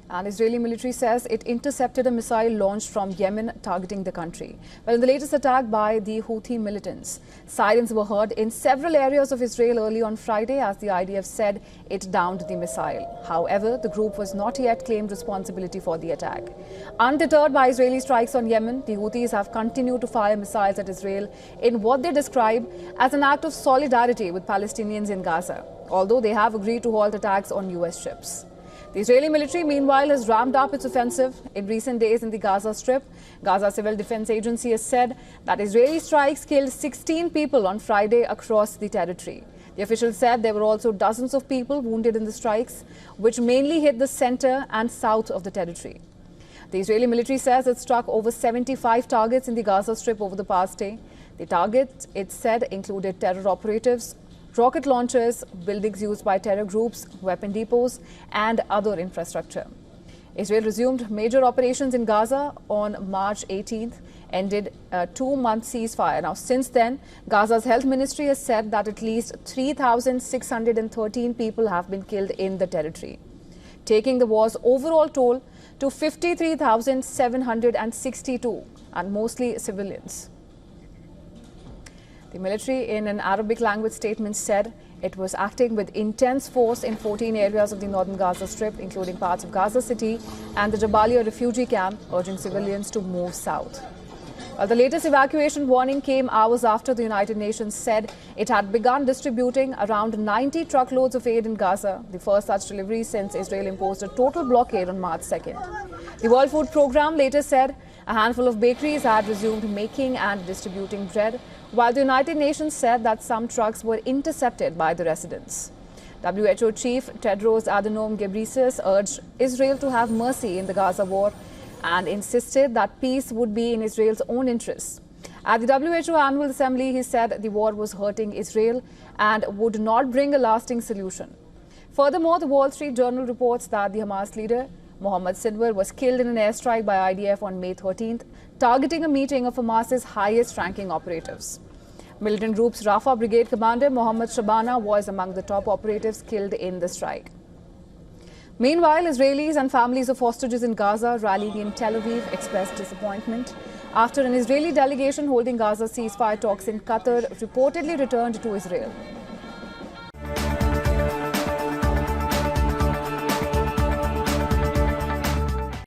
And Israeli military says it intercepted a missile launched from Yemen targeting the country. Well, in the latest attack by the Houthi militants, sirens were heard in several areas of Israel early on Friday as the IDF said it downed the missile. However, the group was not yet claimed responsibility for the attack. Undeterred by Israeli strikes on Yemen, the Houthis have continued to fire missiles at Israel in what they describe as an act of solidarity with Palestinians in Gaza, although they have agreed to halt attacks on US ships. The Israeli military, meanwhile, has ramped up its offensive in recent days in the Gaza Strip. Gaza Civil Defense Agency has said that Israeli strikes killed 16 people on Friday across the territory. The officials said there were also dozens of people wounded in the strikes, which mainly hit the center and south of the territory. The Israeli military says it struck over 75 targets in the Gaza Strip over the past day. The targets, it said, included terror operatives, rocket launchers, buildings used by terror groups, weapon depots, and other infrastructure. Israel resumed major operations in Gaza on March 18th, ended a 2-month ceasefire. Now, since then, Gaza's health ministry has said that at least 3,613 people have been killed in the territory, taking the war's overall toll to 53,762, and mostly civilians. The military, in an Arabic language statement, said it was acting with intense force in 14 areas of the northern Gaza Strip, including parts of Gaza City and the Jabalia refugee camp, urging civilians to move south. The latest evacuation warning came hours after the United Nations said it had begun distributing around 90 truckloads of aid in Gaza, the first such delivery since Israel imposed a total blockade on March 2nd. The World Food Programme later said a handful of bakeries had resumed making and distributing bread, while the United Nations said that some trucks were intercepted by the residents. WHO Chief Tedros Adhanom Ghebreyesus urged Israel to have mercy in the Gaza war and insisted that peace would be in Israel's own interests. At the WHO Annual Assembly, he said the war was hurting Israel and would not bring a lasting solution. Furthermore, the Wall Street Journal reports that the Hamas leader, Mohammed Sinwar, was killed in an airstrike by IDF on May 13th, targeting a meeting of Hamas's highest-ranking operatives. Militant group's Rafah Brigade commander Mohammed Shabana was among the top operatives killed in the strike. Meanwhile, Israelis and families of hostages in Gaza rallying in Tel Aviv expressed disappointment after an Israeli delegation holding Gaza ceasefire talks in Qatar reportedly returned to Israel.